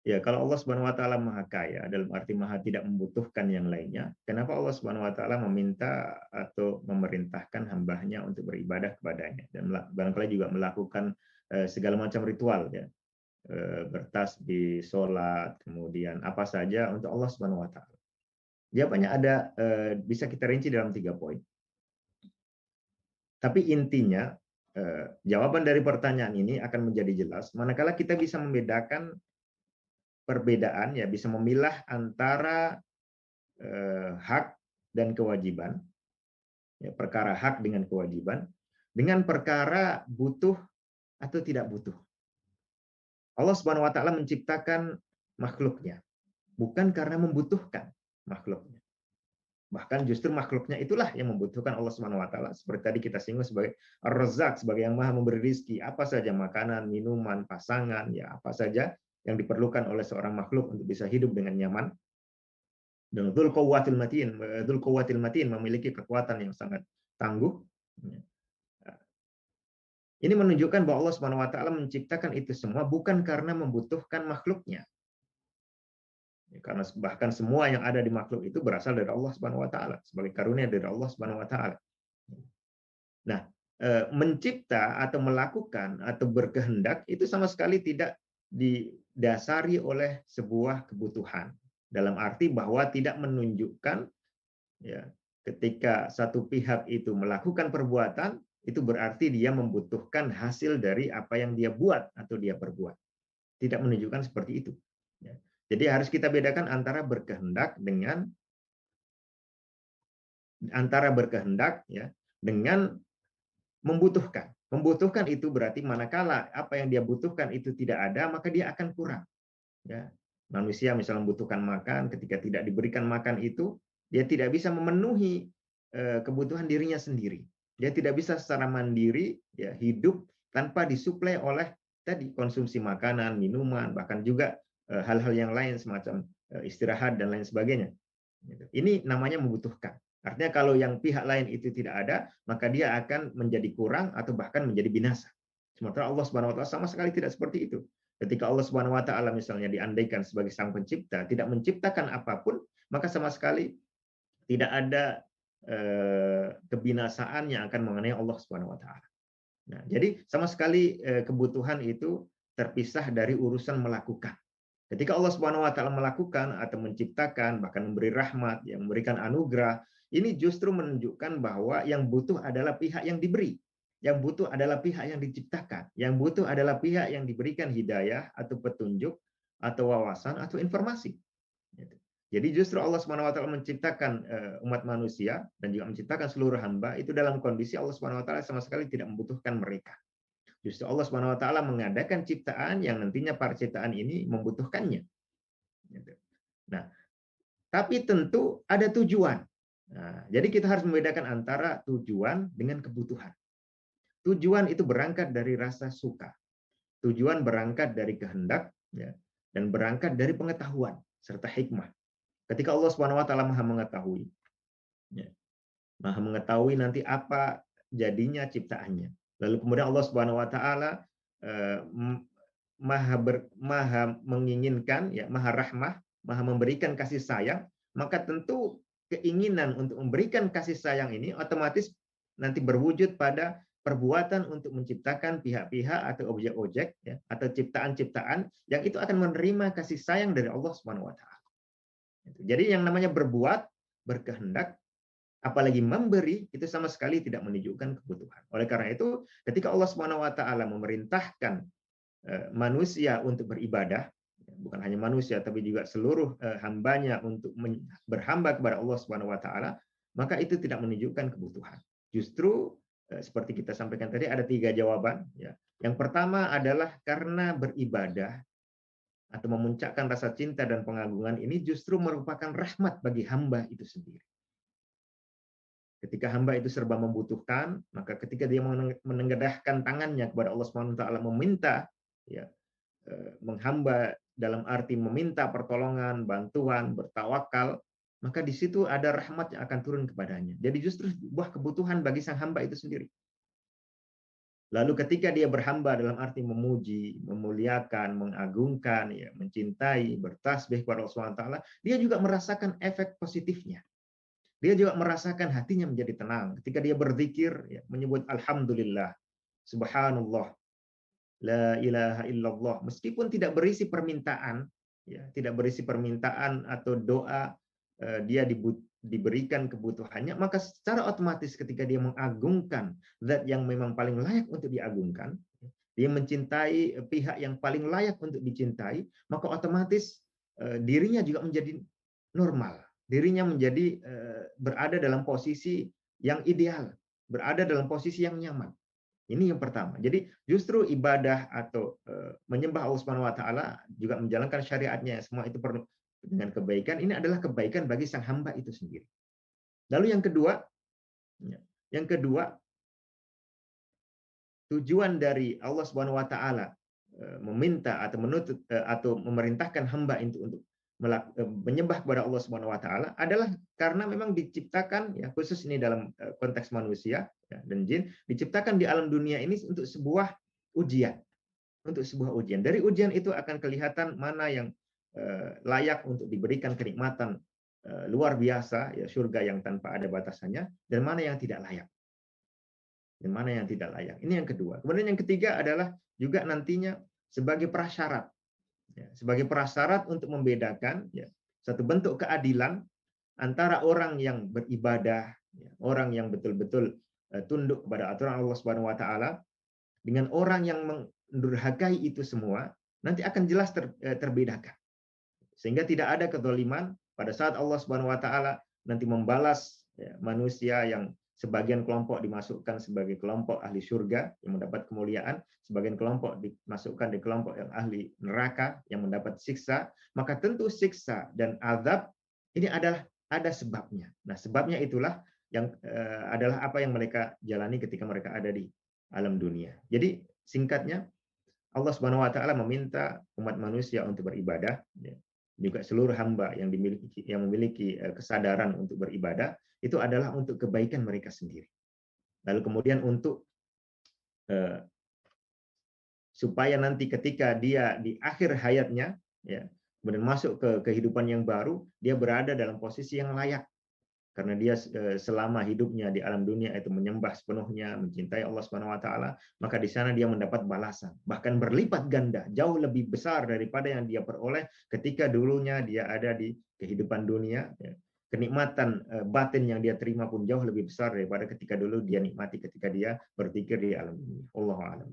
Ya, kalau Allah Subhanahu wa taala Maha Kaya, dalam arti Maha tidak membutuhkan yang lainnya, kenapa Allah Subhanahu wa taala meminta atau memerintahkan hambanya untuk beribadah kepadanya dan barangkali juga melakukan segala macam ritual ya, bertasbih, sholat, kemudian apa saja untuk Allah Subhanahu wa taala. Jawabannya ada, bisa kita rinci dalam 3 poin. Tapi intinya, jawaban dari pertanyaan ini akan menjadi jelas manakala kita bisa membedakan perbedaan, ya bisa memilah antara hak dan kewajiban, ya, perkara hak dengan kewajiban, dengan perkara butuh atau tidak butuh. Allah Subhanahu wa taala menciptakan makhluknya bukan karena membutuhkan makhluknya. Bahkan justru makhluknya itulah yang membutuhkan Allah Subhanahu wa taala. Seperti tadi kita singgung sebagai Ar-Razzaq, sebagai yang Maha memberi rizki, apa saja makanan, minuman, pasangan, ya apa saja yang diperlukan oleh seorang makhluk untuk bisa hidup dengan nyaman. Dan Dzul Quwwatil Matin memiliki kekuatan yang sangat tangguh. Ini menunjukkan bahwa Allah Subhanahu wa taala menciptakan itu semua bukan karena membutuhkan makhluknya. Karena bahkan semua yang ada di makhluk itu berasal dari Allah Subhanahu wa taala, sebagai karunia dari Allah Subhanahu wa taala. Nah, mencipta atau melakukan atau berkehendak itu sama sekali tidak didasari oleh sebuah kebutuhan. Dalam arti bahwa tidak menunjukkan, ya, ketika satu pihak itu melakukan perbuatan, itu berarti dia membutuhkan hasil dari apa yang dia buat atau dia perbuat. Tidak menunjukkan seperti itu. Ya. Jadi harus kita bedakan antara berkehendak ya dengan membutuhkan. Membutuhkan itu berarti manakala apa yang dia butuhkan itu tidak ada, maka dia akan kurang. Ya. Manusia misalnya membutuhkan makan, ketika tidak diberikan makan itu, dia tidak bisa memenuhi kebutuhan dirinya sendiri. Dia tidak bisa secara mandiri ya hidup tanpa disuplai oleh tadi konsumsi makanan, minuman, bahkan juga hal-hal yang lain semacam istirahat dan lain sebagainya. Ini namanya membutuhkan. Artinya kalau yang pihak lain itu tidak ada, maka dia akan menjadi kurang atau bahkan menjadi binasa. Sementara Allah Subhanahu wa taala sama sekali tidak seperti itu. Ketika Allah Subhanahu wa taala misalnya diandaikan sebagai sang pencipta, tidak menciptakan apapun, maka sama sekali tidak ada kebinasaan yang akan mengenai Allah Subhanahu wa taala. Nah, jadi sama sekali kebutuhan itu terpisah dari urusan melakukan. Ketika Allah Subhanahu wa taala melakukan atau menciptakan, bahkan memberi rahmat, yang memberikan anugerah, ini justru menunjukkan bahwa yang butuh adalah pihak yang diberi. Yang butuh adalah pihak yang diciptakan. Yang butuh adalah pihak yang diberikan hidayah atau petunjuk atau wawasan atau informasi. Jadi justru Allah Subhanahu wa taala menciptakan umat manusia dan juga menciptakan seluruh hamba itu dalam kondisi Allah Subhanahu wa taala sama sekali tidak membutuhkan mereka. Justru Allah Subhanahu wa taala mengadakan ciptaan yang nantinya para ciptaan ini membutuhkannya. Nah, tapi tentu ada tujuan. Nah, jadi kita harus membedakan antara tujuan dengan kebutuhan. Tujuan itu berangkat dari rasa suka. Tujuan berangkat dari kehendak, ya, dan berangkat dari pengetahuan serta hikmah. Ketika Allah Subhanahu wa taala Maha mengetahui, ya, Maha mengetahui nanti apa jadinya ciptaannya. Lalu kemudian Allah Subhanahu wa taala eh, maha menginginkan, ya, maha rahmah, maha memberikan kasih sayang, maka tentu keinginan untuk memberikan kasih sayang ini otomatis nanti berwujud pada perbuatan untuk menciptakan pihak-pihak atau objek-objek, ya, atau ciptaan-ciptaan yang itu akan menerima kasih sayang dari Allah Subhanahu wa taala. Jadi yang namanya berbuat, berkehendak, apalagi memberi, itu sama sekali tidak menunjukkan kebutuhan. Oleh karena itu, ketika Allah Subhanahu wa taala memerintahkan manusia untuk beribadah, bukan hanya manusia tapi juga seluruh hambanya untuk berhamba kepada Allah Subhanahu wa taala, maka itu tidak menunjukkan kebutuhan. Justru seperti kita sampaikan tadi ada 3 jawaban, ya. Yang pertama adalah karena beribadah atau memuncakkan rasa cinta dan pengagungan ini justru merupakan rahmat bagi hamba itu sendiri. Ketika hamba itu serba membutuhkan, maka ketika dia menengadahkan tangannya kepada Allah Subhanahu wa taala meminta, ya, menghamba dalam arti meminta pertolongan, bantuan, bertawakal, maka di situ ada rahmat yang akan turun kepadanya. Jadi justru sebuah kebutuhan bagi sang hamba itu sendiri. Lalu ketika dia berhamba dalam arti memuji, memuliakan, mengagungkan, ya, mencintai, bertasbih kepada Allah Subhanahu wa taala, dia juga merasakan efek positifnya. Dia juga merasakan hatinya menjadi tenang. Ketika dia berzikir, ya, menyebut alhamdulillah, subhanallah, la ilaha illallah, meskipun tidak berisi permintaan, ya, tidak berisi permintaan atau doa, dia diberikan kebutuhannya, maka secara otomatis ketika dia mengagungkan zat yang memang paling layak untuk diagungkan, dia mencintai pihak yang paling layak untuk dicintai, maka otomatis dirinya juga menjadi normal, dirinya menjadi berada dalam posisi yang ideal, berada dalam posisi yang nyaman. Ini yang pertama. Jadi justru ibadah atau menyembah Allah Subhanahu wa taala juga menjalankan syariatnya, semua itu perlu dengan kebaikan. Ini adalah kebaikan bagi sang hamba itu sendiri. Lalu yang kedua, tujuan dari Allah Subhanahu wa taala meminta atau menuntut atau memerintahkan hamba itu untuk menyembah kepada Allah Subhanahu wa taala adalah karena memang diciptakan, ya, khusus ini dalam konteks manusia, ya, dan jin, diciptakan di alam dunia ini untuk sebuah ujian. Untuk sebuah ujian. Dari ujian itu akan kelihatan mana yang layak untuk diberikan kenikmatan luar biasa, ya, surga yang tanpa ada batasannya, dan mana yang tidak layak. Dan mana yang tidak layak. Ini yang kedua. Kemudian yang ketiga adalah juga nantinya sebagai prasyarat, ya, sebagai prasyarat untuk membedakan, ya, satu bentuk keadilan antara orang yang beribadah, ya, orang yang betul-betul tunduk kepada aturan Allah Subhanahu wa taala dengan orang yang mendurhakai itu semua, nanti akan jelas terbedakan. Sehingga tidak ada kezaliman pada saat Allah Subhanahu wa taala nanti membalas, ya, manusia yang sebagian kelompok dimasukkan sebagai kelompok ahli surga yang mendapat kemuliaan, sebagian kelompok dimasukkan di kelompok yang ahli neraka yang mendapat siksa, maka tentu siksa dan azab ini adalah ada sebabnya. Nah, sebabnya itulah yang adalah apa yang mereka jalani ketika mereka ada di alam dunia. Jadi singkatnya, Allah Subhanahu wa taala meminta umat manusia untuk beribadah, ya. Juga seluruh hamba yang memiliki kesadaran untuk beribadah itu adalah untuk kebaikan mereka sendiri. Lalu kemudian untuk supaya nanti ketika dia di akhir hayatnya, ya, kemudian masuk ke kehidupan yang baru, dia berada dalam posisi yang layak. Karena dia selama hidupnya di alam dunia itu menyembah sepenuhnya, mencintai Allah Subhanahu wa taala, maka di sana dia mendapat balasan, bahkan berlipat ganda, jauh lebih besar daripada yang dia peroleh ketika dulunya dia ada di kehidupan dunia, ya. Kenikmatan batin yang dia terima pun jauh lebih besar daripada ketika dulu dia nikmati ketika dia berzikir di alam dunia. Allahu a'lam.